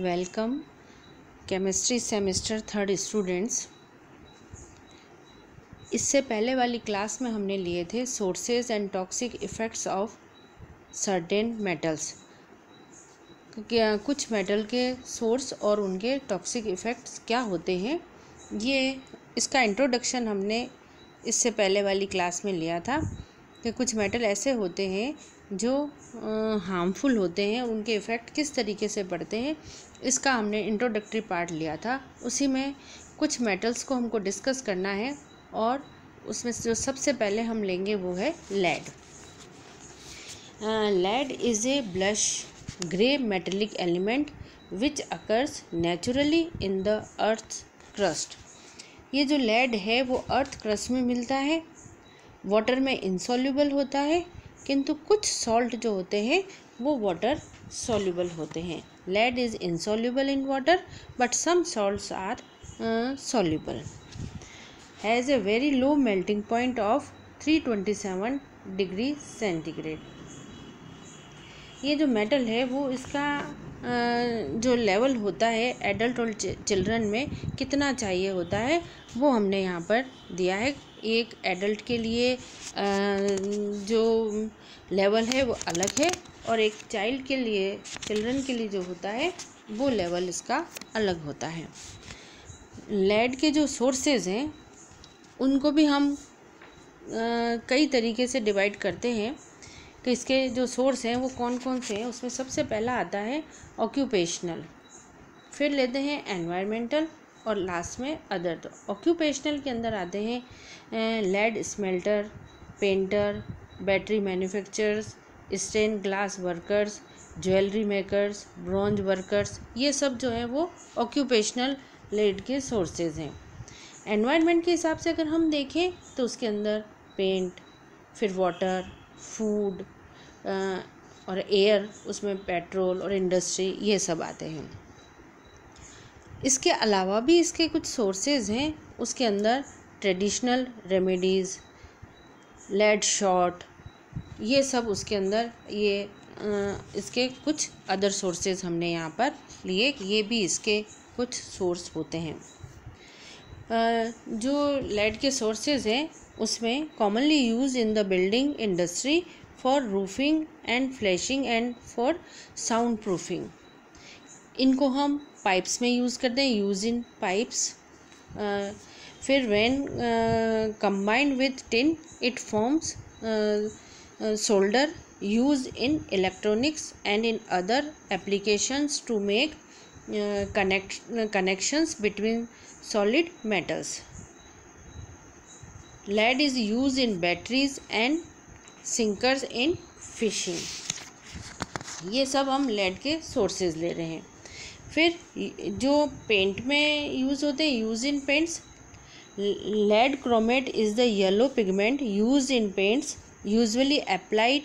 Welcome chemistry semester 3 students. इससे पहले वाली क्लास में हमने लिए थे sources and toxic effects of certain metals. कुछ मेटल के सोर्स और उनके टॉक्सिक इफ़ेक्ट्स क्या होते हैं, ये इसका इंट्रोडक्शन हमने इससे पहले वाली क्लास में लिया था कि कुछ मेटल ऐसे होते हैं जो हार्मफुल होते हैं, उनके इफ़ेक्ट किस तरीके से पड़ते हैं, इसका हमने इंट्रोडक्टरी पार्ट लिया था। उसी में कुछ मेटल्स को हमको डिस्कस करना है और उसमें जो सबसे पहले हम लेंगे वो है lead. Lead is a blush grey metallic element which occurs naturally in the earth crust. ये जो लेड है वो अर्थ क्रस्ट में मिलता है, वाटर में इनसॉल्युबल होता है, किंतु कुछ सॉल्ट जो होते हैं वो वाटर सॉल्युबल होते हैं। Lead is insoluble in water but some salts are soluble. Has a very low melting point of 327 degree centigrade. ये जो मेटल है वो इसका जो लेवल होता है एडल्ट और चिल्ड्रन में कितना चाहिए होता है वो हमने यहाँ पर दिया है। एक एडल्ट के लिए जो लेवल है वो अलग है और एक चाइल्ड के लिए, चिल्ड्रन के लिए जो होता है वो लेवल इसका अलग होता है। लेड के जो सोर्सेज हैं उनको भी हम कई तरीके से डिवाइड करते हैं कि इसके जो सोर्स हैं वो कौन कौन से हैं। उसमें सबसे पहला आता है ऑक्यूपेशनल, फिर लेते हैं एनवायरमेंटल और लास्ट में अदर। तो ऑक्यूपेशनल के अंदर आते हैं lead smelter, painter, battery manufacturers, stain glass workers, jewellery makers, bronze workers, ये सब जो है वो ऑक्यूपेशनल लेड के सोर्सेज हैं। एनवायरनमेंट के हिसाब से अगर हम देखें तो उसके अंदर पेंट, फिर वाटर, फूड और एयर, उसमें पेट्रोल और इंडस्ट्री, ये सब आते हैं। इसके अलावा भी इसके कुछ सोर्सेज हैं, उसके अंदर ट्रेडिशनल रेमेडीज़, लेड शॉट, ये सब उसके अंदर ये इसके कुछ अदर सोर्सेज हमने यहाँ पर लिए, ये भी इसके कुछ सोर्स होते हैं। जो लेड के सोर्सेज हैं उसमें commonly use in the building industry for roofing and flashing and for sound proofing. इनको हम पाइप्स में यूज़ करते हैं, यूज इन पाइप्स। फिर when combined with tin it forms solder, use in electronics and in other applications to make connections between solid metals. Lead is used in batteries and sinkers in fishing. ये सब हम lead के sources ले रहे हैं। फिर जो paint में यूज़ होते हैं, use in paints, lead chromate is the yellow pigment use in paints usually applied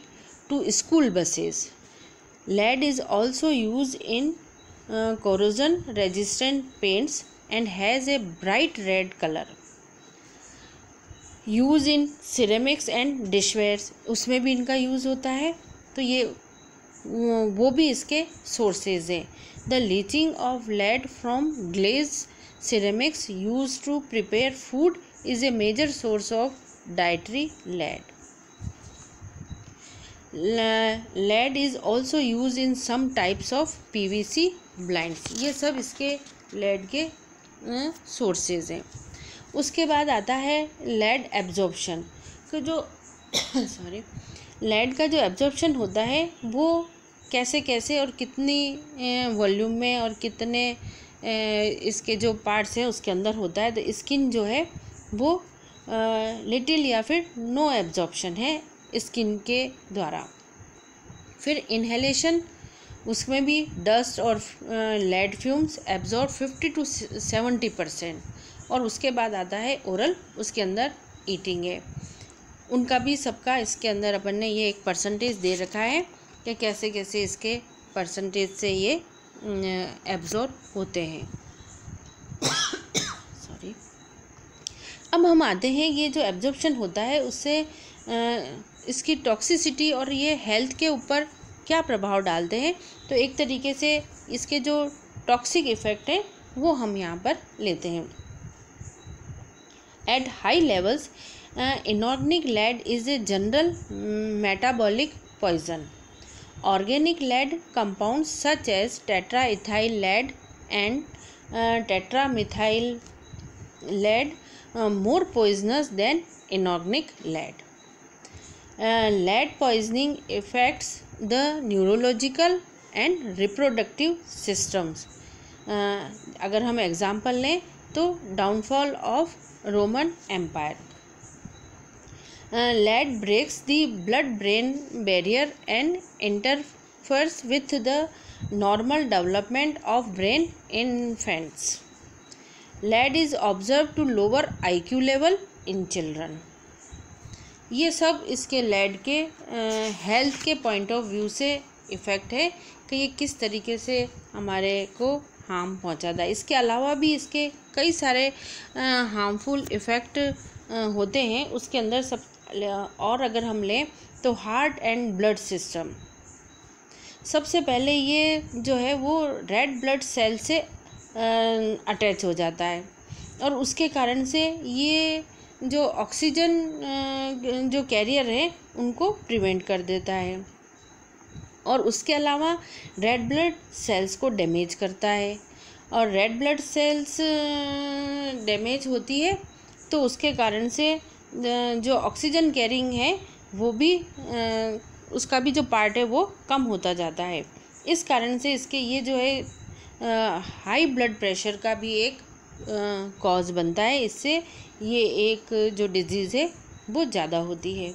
to school buses. Lead is also use in corrosion resistant paints and has a bright red color. Use in ceramics and dishwares, उसमें भी इनका use होता है, तो ये वो भी इसके सोर्सेज हैं। The leaching of lead from glaze ceramics use to prepare food is a major source of dietary lead. Lead is also use in some types of PVC blinds. ये सब इसके लेड के सोर्सेज हैं। उसके बाद आता है लेड एब्जॉर्प्शन। तो जो लेड का जो एब्जॉर्प्शन होता है वो कैसे कैसे और कितनी वॉल्यूम में और कितने इसके जो पार्ट्स हैं उसके अंदर होता है। तो स्किन जो है वो लिटिल या फिर नो एब्जॉर्प्शन है स्किन के द्वारा। फिर इन्हेलेशन, उसमें भी डस्ट और लेड फ्यूम्स एब्जॉर्ब 50 to 70%। और उसके बाद आता है ओरल, उसके अंदर ईटिंग है। उनका भी सबका इसके अंदर अपन ने ये एक परसेंटेज दे रखा है कि कैसे कैसे इसके परसेंटेज से ये एब्जॉर्ब होते हैं। सॉरी। अब हम आते हैं, ये जो एब्जॉर्प्शन होता है उससे इसकी टॉक्सिसिटी और ये हेल्थ के ऊपर क्या प्रभाव डालते हैं। तो एक तरीके से इसके जो टॉक्सिक इफेक्ट है वो हम यहाँ पर लेते हैं। At high levels inorganic lead is a general metabolic poison. Organic lead compounds such as tetraethyl lead and tetramethyl lead more poisonous than inorganic lead. Lead poisoning affects the neurological and reproductive systems. अगर हम example लें तो downfall of Roman empire. Lead breaks the blood-brain barrier and interferes with the normal development of brain in infants. Lead is observed to lower IQ level in children. ये सब इसके lead के health के point of view से effect है कि ये किस तरीके से हमारे को हार्म पहुंचाता है। इसके अलावा भी इसके कई सारे हार्मफुल इफ़ेक्ट होते हैं। उसके अंदर सब और अगर हम लें तो हार्ट एंड ब्लड सिस्टम, सबसे पहले ये जो है वो रेड ब्लड सेल से अटैच हो जाता है और उसके कारण से ये जो ऑक्सीजन जो कैरियर है उनको प्रिवेंट कर देता है। और उसके अलावा रेड ब्लड सेल्स को डैमेज करता है और रेड ब्लड सेल्स डैमेज होती है तो उसके कारण से जो ऑक्सीजन कैरिंग है वो भी उसका भी जो पार्ट है वो कम होता जाता है। इस कारण से इसके ये जो है हाई ब्लड प्रेशर का भी एक कॉज बनता है। इससे ये एक जो डिजीज़ है वो ज़्यादा होती है।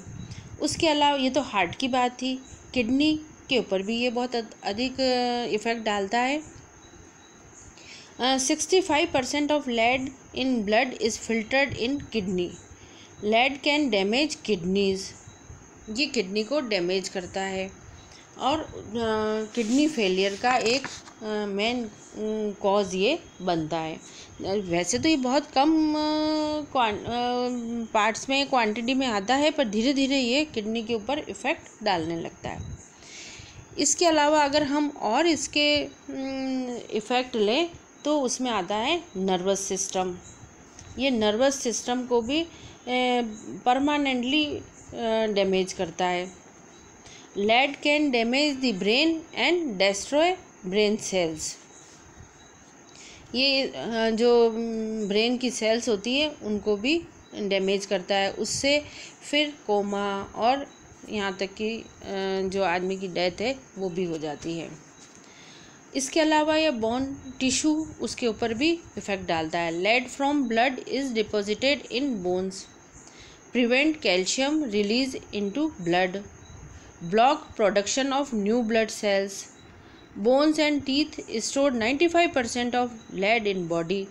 उसके अलावा ये तो हार्ट की बात थी, किडनी के ऊपर भी ये बहुत अधिक इफ़ेक्ट डालता है। 65% of lead in blood is filtered in kidney. Lead can damage kidneys. ये किडनी को डैमेज करता है और किडनी फेलियर का एक मेन कॉज ये बनता है। वैसे तो ये बहुत कम पार्ट्स में क्वांटिटी में आता है पर धीरे धीरे ये किडनी के ऊपर इफ़ेक्ट डालने लगता है। इसके अलावा अगर हम और इसके इफ़ेक्ट लें तो उसमें आता है नर्वस सिस्टम। ये नर्वस सिस्टम को भी परमानेंटली डैमेज करता है। Lead can damage the brain and destroy brain cells. ये जो ब्रेन की सेल्स होती है उनको भी डैमेज करता है। उससे फिर कोमा और यहाँ तक कि जो आदमी की डेथ है वो भी हो जाती है। इसके अलावा यह बोन टिश्यू उसके ऊपर भी इफ़ेक्ट डालता है। Lead from blood is deposited in bones, prevent calcium release into blood, block production of new blood cells. Bones and teeth store 95% of lead in body,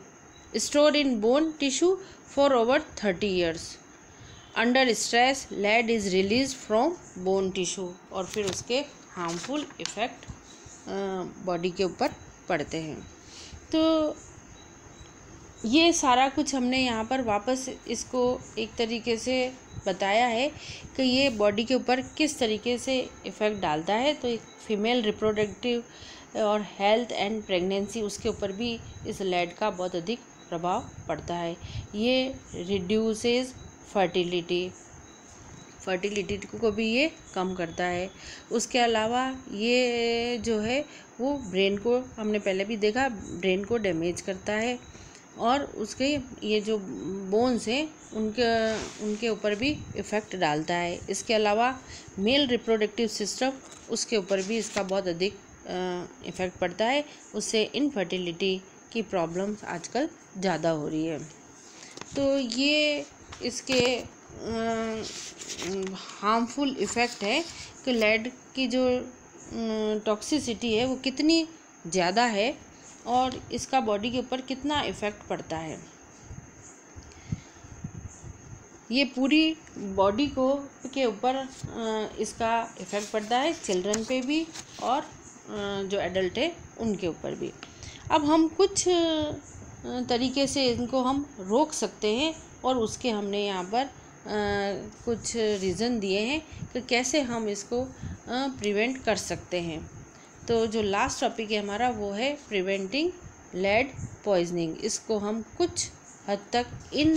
store in bone tissue for over 30 years। Under stress lead is release from bone tissue और फिर उसके harmful effect body के ऊपर पड़ते हैं। तो ये सारा कुछ हमने यहाँ पर वापस इसको एक तरीके से बताया है कि ये बॉडी के ऊपर किस तरीके से इफ़ेक्ट डालता है। तो एक फीमेल रिप्रोडक्टिव और हेल्थ एंड प्रेगनेंसी उसके ऊपर भी इस लेड का बहुत अधिक प्रभाव पड़ता है। ये रिड्यूसेस फर्टिलिटी को भी ये कम करता है। उसके अलावा ये जो है वो ब्रेन को, हमने पहले भी देखा, ब्रेन को डैमेज करता है और उसके ये जो बोन्स हैं उनके ऊपर भी इफ़ेक्ट डालता है। इसके अलावा मेल रिप्रोडक्टिव सिस्टम उसके ऊपर भी इसका बहुत अधिक इफ़ेक्ट पड़ता है। उससे इनफर्टिलिटी की प्रॉब्लम्स आजकल ज़्यादा हो रही है। तो ये इसके हार्मफुल इफ़ेक्ट है कि लेड की जो टॉक्सिसिटी है वो कितनी ज़्यादा है और इसका बॉडी के ऊपर कितना इफ़ेक्ट पड़ता है। ये पूरी बॉडी को के ऊपर इसका इफ़ेक्ट पड़ता है, चिल्ड्रन पे भी और जो एडल्ट है उनके ऊपर भी। अब हम कुछ तरीके से इनको हम रोक सकते हैं और उसके हमने यहाँ पर कुछ रीज़न दिए हैं कि कैसे हम इसको प्रिवेंट कर सकते हैं। तो जो लास्ट टॉपिक है हमारा वो है प्रिवेंटिंग लेड पॉइजनिंग। इसको हम कुछ हद तक इन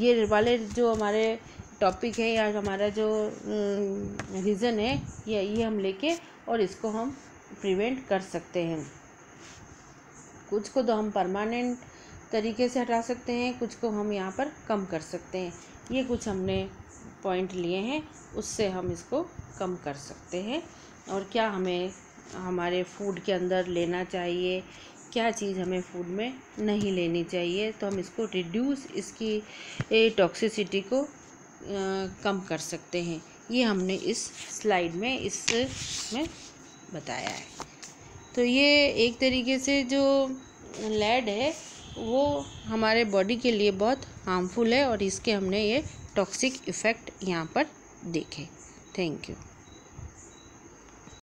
ये वाले जो हमारे टॉपिक है या हमारा जो रीज़न है ये हम लेके और इसको हम प्रिवेंट कर सकते हैं। कुछ को तो हम परमानेंट तरीके से हटा सकते हैं, कुछ को हम यहाँ पर कम कर सकते हैं। ये कुछ हमने पॉइंट लिए हैं, उससे हम इसको कम कर सकते हैं। और क्या हमें हमारे फूड के अंदर लेना चाहिए, क्या चीज़ हमें फूड में नहीं लेनी चाहिए, तो हम इसको रिड्यूस इसकी टॉक्सिसिटी को कम कर सकते हैं। ये हमने इस स्लाइड में इसमें बताया है। तो ये एक तरीके से जो लेड है वो हमारे बॉडी के लिए बहुत हार्मफुल है और इसके हमने ये टॉक्सिक इफ़ेक्ट यहाँ पर देखे। Thank you.